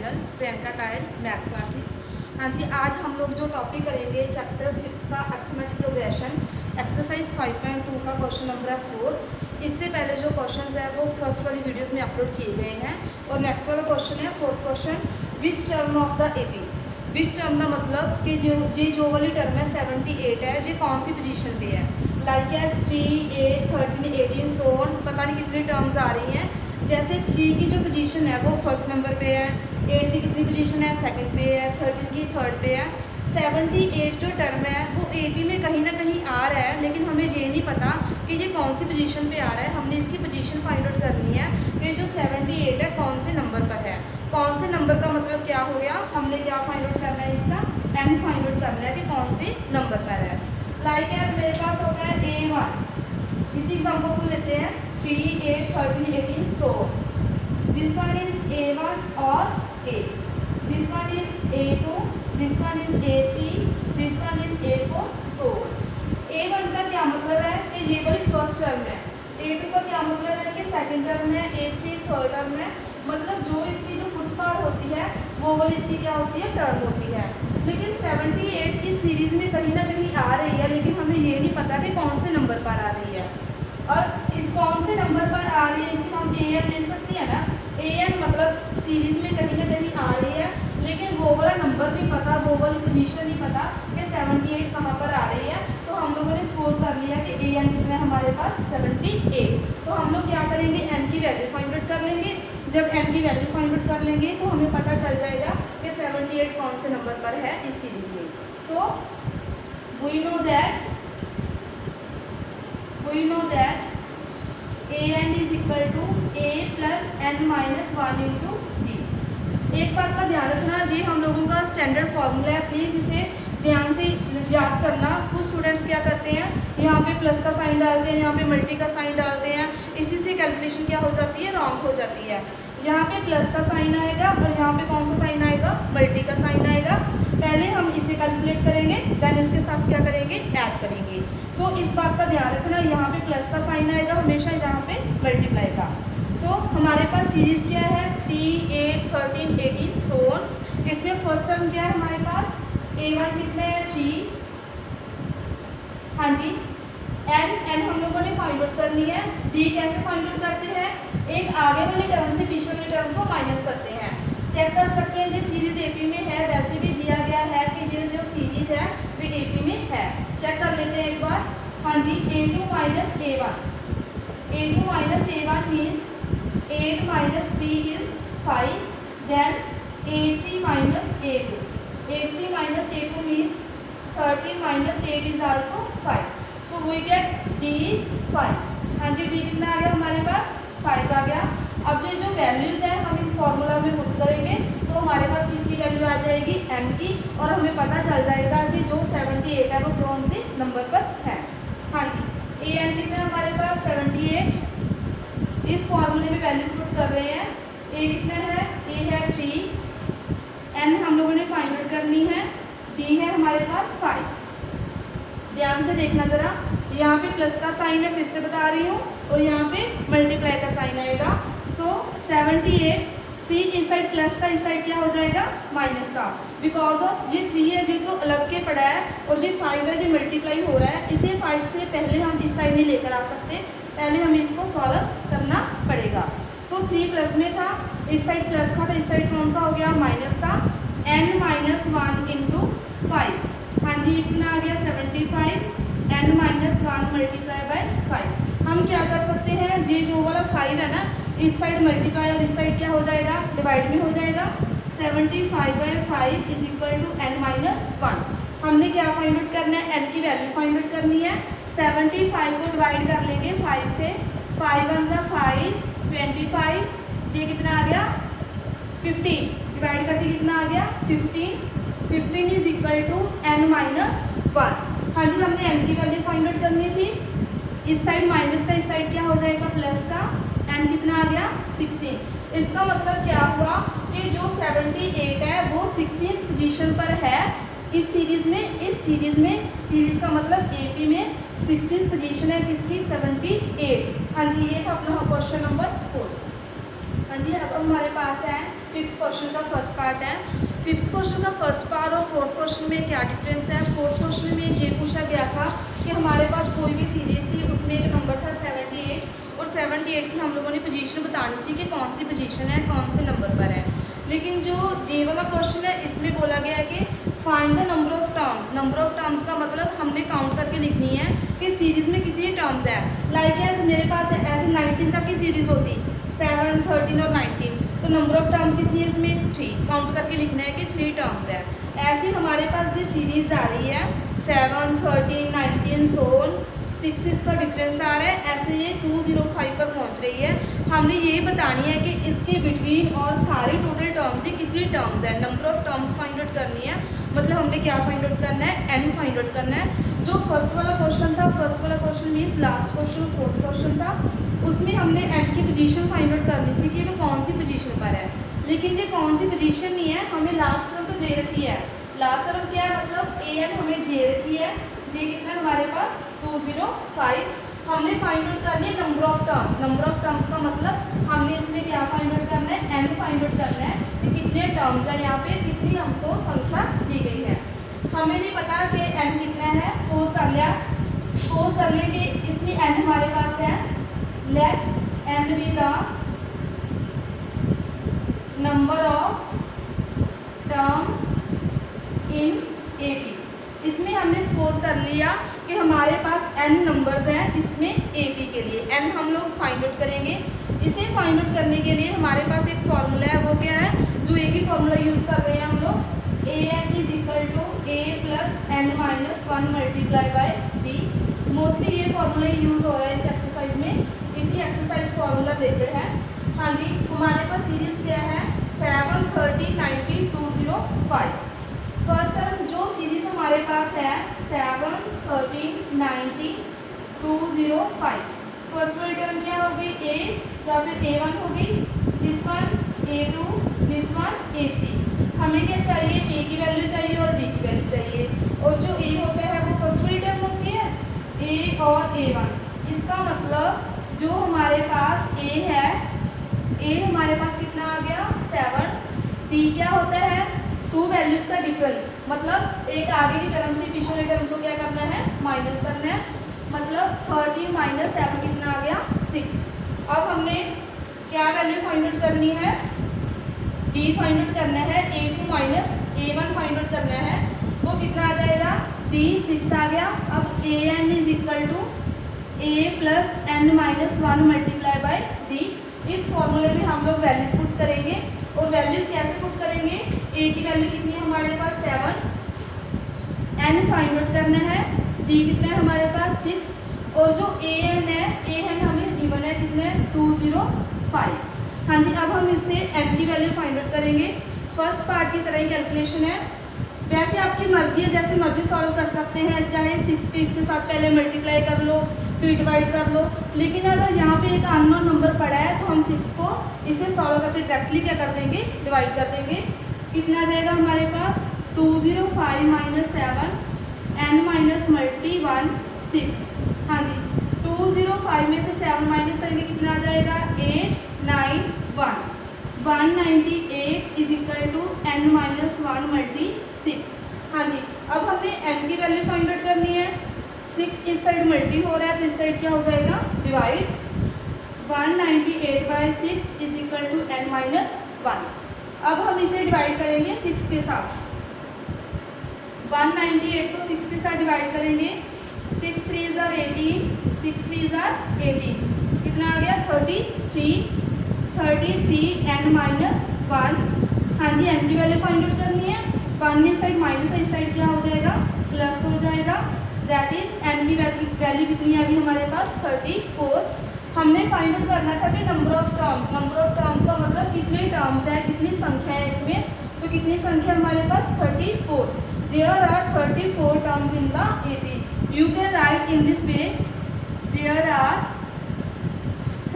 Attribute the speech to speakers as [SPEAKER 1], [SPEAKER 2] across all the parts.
[SPEAKER 1] Channel Priyanka कायल math classes. हाँ जी, आज हम लोग जो टॉपिक करेंगे चैप्टर 5 का अर्थमेटिक प्रोग्रेशन एक्सरसाइज 5.2 का क्वेश्चन नंबर है 4। इससे पहले जो क्वेश्चन है वो फर्स्ट वाली वीडियोस में अपलोड किए गए हैं और नेक्स्ट वाला क्वेश्चन है 4th question, which term of the AP. Which term का मतलब कि जो वाली टर्म है 78 है, जो कौन सी पोजीशन पे है। लाइक एज 3, 8, 13, 18 सो ऑन, पता नहीं कितनी टर्म्स आ रही हैं। जैसे 3 की जो पोजीशन है वो फर्स्ट नंबर पे है, 8 की कितनी पोजीशन है सेकंड पे है, 13 की थर्ड पे है। 78 जो टर्म है वो एपी में कहीं ना कहीं आ रहा है, लेकिन हमें ये नहीं पता कि ये कौन सी पोजीशन पे आ रहा है। हमने इसकी पोजीशन फाइंड आउट करनी है कि जो 78 है कौन से नंबर पर है। कौन से नंबर का मतलब क्या हो गया, हमने क्या फाइंड आउट करना है, इसका एन फाइंड आउट करना है कि कौन से नंबर पर है। लाइक एज मेरे पास होता है A1, इसी एग्जाम्पल को लेते हैं 3, 8, 13, 18 so this one is A1 और A, this one is A2, this one is A3, this one is A4 so A1 का क्या मतलब है कि ये वाली फर्स्ट टर्म है, A2 का क्या मतलब है कि सेकंड टर्म है, A3 थर्ड टर्म है। मतलब जो इसकी जो फुट पार होती है वो वाली इसकी क्या होती है, टर्म होती है। लेकिन 78 इस सीरीज में कहीं ना कहीं आ रही है, लेकिन हमें ये नहीं पता कि कौन से नंबर पर आ रही है। और इस कौन से नंबर पर आ रही है इसे हम AN ले सकते हैं ना। AN मतलब सीरीज में कहीं ना कहीं आ रही है, लेकिन वो वाला नंबर नहीं पता, वो वाली पोजीशन नहीं पता कि 78 कहाँ पर आ रही है। तो हम लोगों ने सपोज कर लिया कि AN कितना है हमारे पास 78। तो हम लोग क्या करेंगे, N की वैल्यू फाइंड आउट कर लेंगे। जब N की वैल्यू फाइंड आउट कर लेंगे तो हमें पता चल जाएगा कि 78 कौन से नंबर पर है इस सीरीज में। So we know that AN is equal to A plus N minus 1 into D। एक बात का ध्यान रखना, ये हम लोगों का स्टैंडर्ड फॉर्मूला है, प्लीज़ इसे ध्यान से याद करना। कुछ स्टूडेंट्स क्या करते हैं, यहाँ पे प्लस का साइन डालते हैं, यहाँ पे मल्टी का साइन डालते हैं, इसी से कैलकुलेशन क्या हो जाती है, रॉन्ग हो जाती है। यहाँ पे प्लस का साइन आएगा और यहाँ पे कौन सा साइन आएगा, मल्टी का साइन आएगा। पहले हम इसे कैलकुलेट करेंगे, देन इसके साथ क्या करेंगे, ऐड करेंगे। सो इस बात का ध्यान रखना, यहाँ पे प्लस का साइन आएगा हमेशा, यहाँ पे मल्टीप्लाई का। सो हमारे पास सीरीज क्या है 3, 8, 13, 18 सो ऑन। इसमें फर्स्ट टर्म क्या है हमारे पास, A1 कितने है 3, हाँ जी। एन हम लोगों ने फाइंड आउट करनी है। डी कैसे फाइंड आउट करते हैं, एक आगे वाली टर्म से पीछे वाली टर्म को माइनस करते हैं। चेक कर सकते हैं जो सीरीज एपी में है, वैसे भी दिया गया है कि ये जो सीरीज है वो एपी में है। चेक कर लेते हैं एक बार। हाँ जी, A2 minus A1, A2 minus A1 means 8 minus 3 is 5, then A3 minus A2, A3 minus A2 means 13 minus 8 is also 5। So we get D is 5। हाँ जी, D कितना आ गया हमारे पास, 5 आ गया। अब ये जो वैल्यूज है हम इस फॉर्मूला में पुट करेंगे तो हमारे पास किसकी वैल्यू आ जाएगी, M की, और हमें पता चल जाएगा कि जो 78 है वो कौन से नंबर पर है। हाँ जी, AN कितना है हमारे पास 78। इस फॉर्मूले में वैल्यूज पुट कर रहे हैं। A कितना है, A है 3, N हम लोगों ने फाइंड आउट करनी है, D है हमारे पास 5। ध्यान से देखना जरा, यहाँ पे प्लस का साइन है, फिर से बता रही हूँ, और यहाँ पे मल्टीप्लाई का साइन आएगा। सो 78, 3 इस साइड प्लस का, इस साइड क्या हो जाएगा माइनस का। बिकॉज ऑफ ये 3 है जो तो अलग के पड़ा है, और ये 5 है जो मल्टीप्लाई हो रहा है, इसे 5 से पहले हम इस साइड नहीं लेकर आ सकते, पहले हमें इसको सॉल्व करना पड़ेगा। सो 3 प्लस में था, इस साइड प्लस था, तो इस साइड कौन सा हो गया, माइनस का। N माइनस 1 इंटू 5, हाँ जी, कितना आ गया 75, N माइनस 1 मल्टीप्लाई बाय 5। हम क्या कर सकते हैं, ये जो वाला 5 है ना, इस साइड मल्टीप्लाई और इस साइड क्या हो जाएगा, डिवाइड में हो जाएगा। 75 by 5 is equal to N minus 1। हमने क्या फाइंड आउट करना है, N की वैल्यू फाइंड आउट करनी है। 75 को डिवाइड कर लेंगे 5 से, 5 1 जा 5, 25, ये कितना आ गया 15, डिवाइड करके कितना आ गया 15, 15 is equal to N minus 1। हाँ जी, हमने N की वैल्यू फाइंड आउट करनी थी। इस साइड माइनस का, इस साइड क्या हो जाएगा प्लस का, N कितना आ गया 16। इसका मतलब क्या हुआ कि जो 78 है वो 16th पोजीशन पर है इस सीरीज में। इस सीरीज में, सीरीज का मतलब AP में 16th पोजीशन है किसकी, 78। हाँ जी, ये था अपना क्वेश्चन नंबर 4। हाँ जी, अब हमारे पास है फिफ्थ क्वेश्चन का फर्स्ट पार्ट है। फिफ्थ क्वेश्चन का फर्स्ट पार्ट और फोर्थ क्वेश्चन में क्या डिफरेंस है। फोर्थ क्वेश्चन में ये पूछा गया था कि हमारे पास कोई भी सीरीज थी, उसमें एक नंबर था 78 और 78 की हम लोगों ने पोजीशन बतानी थी कि कौन सी पोजीशन है, कौन से नंबर पर है। लेकिन जो जे वाला क्वेश्चन है इसमें बोला गया है कि find the number of terms. Number of terms का मतलब हमने काउंट करके लिखनी है कि सीरीज में कितनी टर्म्स है। लाइक एज मेरे पास ऐसे 19 तक की सीरीज होती, 7, 13 और 19, तो नंबर ऑफ टर्म्स कितनी है इसमें 3, काउंट करके लिखना है कि 3 टर्म्स है। ऐसे हमारे पास जो सीरीज आ रही है 7, 13, 19 सो ऑन, 6 का डिफरेंस आ रहा है, ऐसे ये 205 पर पहुंच रही है। हमने ये बतानी है कि इसके बिटवीन और सारी टोटल टर्म्स ही कितनी टर्म्स है, number of terms find out करनी है। मतलब हमने क्या फाइंड आउट करना है, एन फाइंड आउट करना है। जो फर्स्ट वाला क्वेश्चन था, फर्स्ट वाला question means last question fourth question था, उसमें हमने एन की पोजीशन फाइंड आउट करनी थी कि वो कौन सी पोजीशन पर है। लेकिन ये कौन सी पोजीशन नहीं है, हमें लास्ट टर्म तो दे रखी है। लास्ट टर्म क्या है, मतलब ए एन हमें दे रखी है, ये कितना हमारे पास 205। हमने फाइंड आउट करनी है number of terms. Number of terms का मतलब हमने इसमें क्या फाइंड आउट करना है, एन फाइंड आउट करना है कि कितने टर्म्स है, यहाँ पे कितनी हमको संख्या दी गई है। हमें नहीं पता कि एन कितना है, सपोज कर लिया, सपोज कर लें कि इसमें एन हमारे पास है, let N be the number of terms in A P. इसमें हमने सपोज कर लिया कि हमारे पास n नंबर्स हैं इसमें ए पी के लिए, n हम लोग फाइंड आउट करेंगे। इसे फाइंड आउट करने के लिए हमारे पास एक फॉर्मूला है, वो क्या है, जो एक ही फॉर्मूला यूज़ कर रहे हैं हम लोग, a n is equal to a plus n minus 1 multiply by b. Mostly ये फॉर्मूला यूज़ हो रहा है इस एक्सरसाइज में, इसी एक्सरसाइज फॉर्मूला रिलेटेड है। हाँ जी, हमारे पास सीरीज क्या है, 7, 13, 19, 205। फर्स्ट टर्म जो सीरीज हमारे पास है 7, 13, 19, 205। फर्स्ट वाली टर्म क्या हो गई, ए, या फिर A1 हो गई, this one A2, this one A3। हमें क्या चाहिए, ए की वैल्यू चाहिए और डी की वैल्यू चाहिए। और जो ए होता है वो फर्स्ट वाली टर्म होती है, ए और A1। इसका मतलब जो हमारे पास ए है, ए हमारे पास कितना आ गया 7, बी क्या होता है, 2 वैल्यूज का डिफरेंस, मतलब एक आगे की टर्म से पीछे वाली टर्म को क्या करना है, माइनस करना है। मतलब 13 माइनस 7 कितना आ गया 6। अब हमने क्या वैल्यू फाइंड आउट करनी है, डी फाइंड आउट करना है, A2 minus A1 find out करना है, वो कितना आ जाएगा, डी 6 आ गया। अब a n is equal to a plus n minus 1 multiply by d. इस फॉर्मूले में हम लोग वैल्यूज पुट करेंगे, और वैल्यूज कैसे पुट करेंगे, ए की वैल्यू कितनी है हमारे पास 7, एन फाइंड आउट करना है, डी कितना है हमारे पास 6, और जो ए एन है, ए एन हमें गिवन है कितने 205। हाँ जी, अब हम इससे एन की वैल्यू फाइंड आउट करेंगे। फर्स्ट पार्ट की तरह ही कैलकुलेशन है, वैसे आपकी मर्जी है, जैसे मर्जी सॉल्व कर सकते हैं, चाहे 6 के इसके साथ पहले मल्टीप्लाई कर लो फिर डिवाइड कर लो। लेकिन अगर यहाँ पे एक अननोन नंबर पड़ा है तो हम 6 को इसे सॉल्व करके डायरेक्टली क्या कर देंगे, डिवाइड कर देंगे। कितना आ जाएगा हमारे पास 205 माइनस 7, एन माइनस मल्टी 1 6। हाँ जी, 205 में से 7 माइनस करेंगे कितना आ जाएगा 891। 198 is equal to N minus 1 multi 6। हाँ जी, अब हमने एन की वैल्यू फाइंड आउट करनी है। 6 इस साइड मल्टी हो रहा है तो इस साइड क्या हो जाएगा, divide. 198 by 6 is equal to N minus 1। अब हम इसे डिवाइड करेंगे 6 के साथ, 198 को 6 के साथ डिवाइड करेंगे, 6 3 ज़ार 18, 6 3 ज़ार 18, कितना आ गया 33 एन माइनस 1। हाँ जी, एन की वैल्यू फाइंड आउट करनी है, 1 इस साइड माइनस है, इस साइड क्या हो जाएगा प्लस हो जाएगा, दैट इज एन की वैल्यू कितनी आ गई हमारे पास 34। हमने फाइंड आउट करना था कि number of terms, number of terms का मतलब कितने टर्म्स है, कितनी संख्या है इसमें, तो कितनी संख्या हमारे पास 34। There are 34 terms in the AP। You can write in this way, there are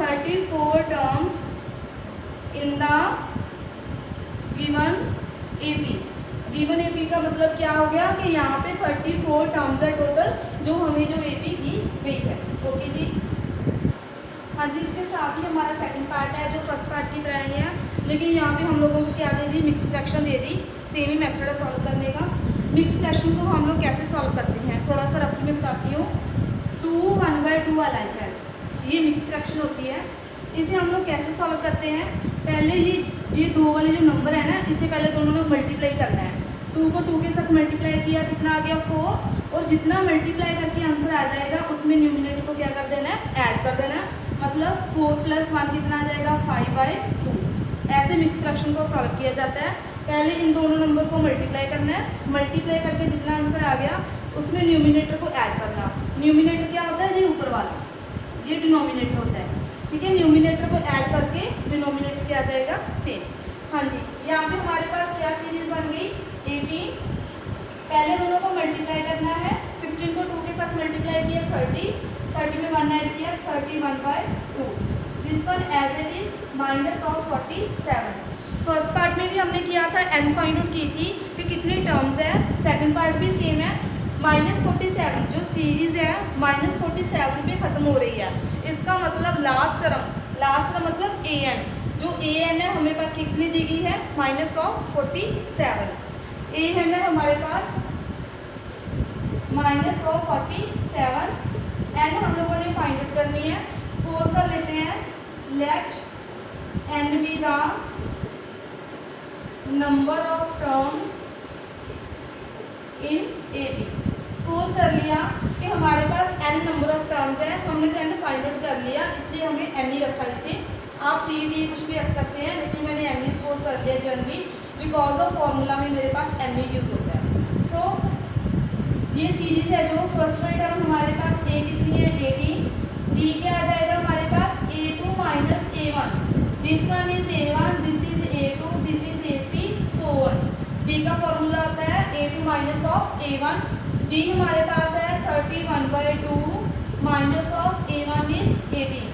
[SPEAKER 1] 34 terms in the given AP। Given AP का मतलब क्या हो गया कि यहाँ पे 34 टर्म्स है टोटल, जो हमें जो AP दी गई है। ओके जी, हाँ हाँ जी, इसके साथ ही हमारा सेकंड पार्ट है जो फर्स्ट पार्ट की तरह ही है, लेकिन यहाँ पे हम लोगों को क्या दे दी, मिक्स फ्रैक्शन दे दी। सेम ही मेथड है सॉल्व करने का। मिक्स फ्रैक्शन को हम लोग कैसे सॉल्व करते हैं, थोड़ा सा रफली में बताती हूँ। 2 1/2 लाइक है, ये मिक्स फ्रैक्शन होती है। इसे हम लोग कैसे सॉल्व करते हैं, पहले ही ये दो वाले जो नंबर है ना, इसे पहले दोनों में मल्टीप्लाई करना है। 2 को 2 के साथ मल्टीप्लाई किया, कितना आ गया 4, और जितना मल्टीप्लाई करके आंसर आ जाएगा उसमें न्यूमिनेटर को क्या कर देना है, ऐड कर देना है। मतलब 4 + 1 कितना आ जाएगा, 5/2। ऐसे मिक्स फ्रैक्शन को सॉल्व किया जाता है। पहले इन दोनों नंबर को मल्टीप्लाई करना है, मल्टीप्लाई करके जितना आंसर आ गया उसमें न्यूमिनेटर को ऐड करना। न्यूमिनेटर क्या होता है, ये ऊपर वाला, ये डिनोमिनेटर होता है, ठीक है। न्यूमिनेटर को ऐड करके डिनोमिनेटर क्या आ जाएगा, सेम। हाँ जी, यहाँ पे हमारे पास क्या सीरीज बन गई, 18। पहले दोनों को मल्टीप्लाई करना है। 15 को 2 के साथ मल्टीप्लाई किया, 30 में 1 ऐड किया, 31/2। This one as it is -47। First part में भी हमने किया था, n फाइंड आउट की थी कि कितनी टर्म्स है। सेकंड पार्ट भी सेम है। -47 जो सीरीज है -47 पे खत्म हो रही है। इसका मतलब लास्ट टर्म मतलब an, जो an है हमें पास कितनी दी गई है, -47। an है हमारे पास -47, n हम लोगों ने फाइंड आउट करनी है। सपोज कर लेते हैं, let n be the number of terms in AB। Suppose कर लिया कि हमारे पास n नंबर ऑफ टर्म्स है, हमने तो n फाइंड आउट कर लिया, इसलिए हमने n ही रखा इसे। आप P कुछ भी रख सकते हैं, लेकिन मैंने n ही सपोज कर लिया जनरली, बिकॉज ऑफ फॉर्मूला में मेरे पास n ही यूज होता है। सो ये सीरीज है जो फर्स्ट वाली टर्म हमारे पास a कितनी है, 18। d क्या आ जाएगा हमारे पास, a2 - a1। This one is a1, this is a2, this is a3, so on. d का फॉर्मूला होता है a2 - a1। d हमारे पास है 31/2 -a1 इज 18।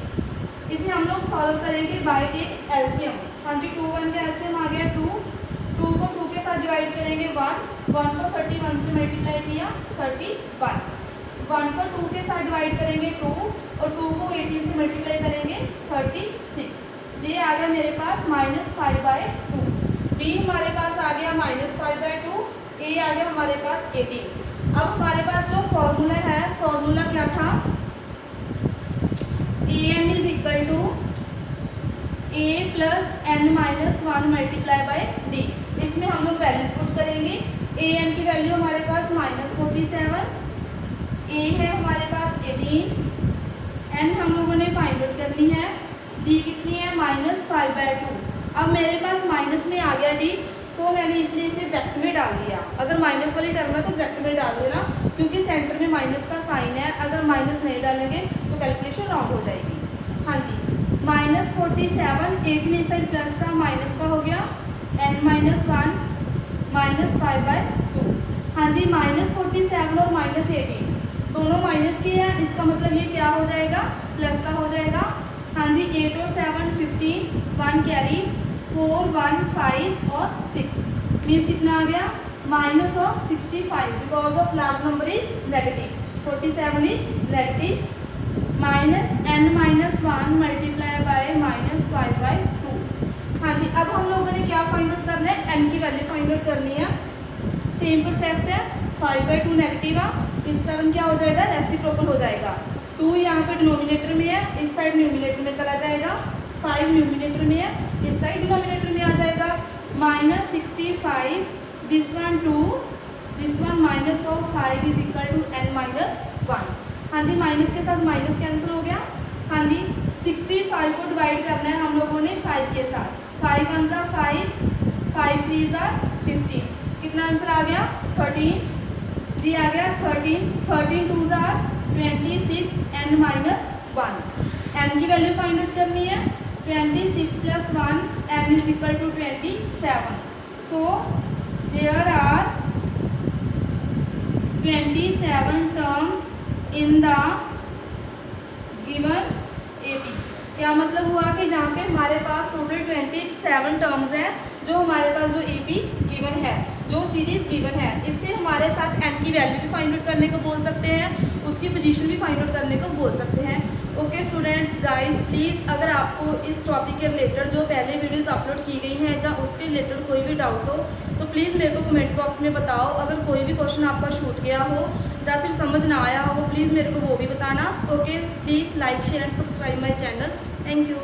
[SPEAKER 1] इसे हम लोग सॉल्व करेंगे बाय टेक एलसीएम। हाँ जी, 2 1 का एलसीएम आ गया 2। 2 को 2 के साथ डिवाइड करेंगे 1 को 31 से मल्टीप्लाई किया, 31। 1 को 2 के साथ डिवाइड करेंगे 2, और 2 को 18 से मल्टीप्लाई करेंगे 36। ये आ गया मेरे पास -5/2। d हमारे पास आ गया -5/2, a आ गया हमारे पास 18। अब हमारे पास जो फॉर्मूला है, फॉर्मूला क्या था, an is equal to a + n - 1 × d। इसमें हम लोग वैल्यूज पुट करेंगे। an की वैल्यू हमारे पास -47, a है हमारे पास 18, n हम लोगों ने फाइंड आउट करनी है, d कितनी है, -5/2। अब मेरे पास माइनस में आ गया d, सो मैंने इसलिए इसे ब्रैकेट में डाल दिया। अगर माइनस वाली टर्म है तो ब्रैकेट में डाल देना, क्योंकि सेंटर में माइनस का साइन है। अगर माइनस नहीं डालेंगे तो कैलकुलेशन रॉन्ग हो जाएगी। हाँ जी, -47, 18 इस साइड प्लस का, माइनस का हो गया, n - 1 -5/2। हाँ जी, -47 और -18 दोनों माइनस की है, इसका मतलब ये क्या हो जाएगा, प्लस का हो जाएगा। हाँ जी, 8 और 7 15, 1 कैरी, 4 1 5 और 6 मीन्स कितना आ गया, -65, because of large number is negative. 47 is negative, -n - 1 × -5/2। हाँ जी, अब हम लोगों ने क्या फाइंड आउट करना है, n की वैल्यू फाइंड आउट करनी है। सेम प्रोसेस है, 5/2 नेगेटिव है, इस टर्म क्या हो जाएगा, रेसिप्रोकल हो जाएगा। 2 यहाँ पे डिनोमिनेटर में है, इस साइड न्यूमिनेटर में चला जाएगा। 5 न्यूमिनेटर में है, इस साइड डिनोमिनेटर में आ जाएगा। -65, this one 2, this one -5 is equal to n - 1। हाँ जी, माइनस के साथ माइनस कैंसिल हो गया। हाँ जी, 65 को डिवाइड करना है हम लोगों ने 5 के साथ। 5 1 = 5, 5 3 = 15। कितना आंसर आ गया, 13 जी आ गया 13। 13 2 = 26, n - 1। n की वैल्यू फाइंड आउट करनी है, 26 + 1, n is equal to 27। So there are 27 terms in the given AB। क्या मतलब हुआ कि जहाँ पे हमारे पास टोटल 27 टर्म्स हैं, जो हमारे पास जो AP गिवन है, जो सीरीज गिवन है, इससे हमारे साथ n की वैल्यू भी फाइंड आउट करने को बोल सकते हैं, उसकी पोजीशन भी फाइंड आउट करने को बोल सकते हैं। ओके स्टूडेंट्स, गाइस प्लीज़ अगर आपको इस टॉपिक के रिलेटेड जो पहले वीडियोस अपलोड की गई हैं या उसके रिलेटेड कोई भी डाउट हो तो प्लीज़ मेरे को कमेंट बॉक्स में बताओ। अगर कोई भी क्वेश्चन आपका छूट गया हो या फिर समझ ना आया हो प्लीज़ मेरे को वो भी बताना। Okay, please like share and subscribe my channel. Thank you.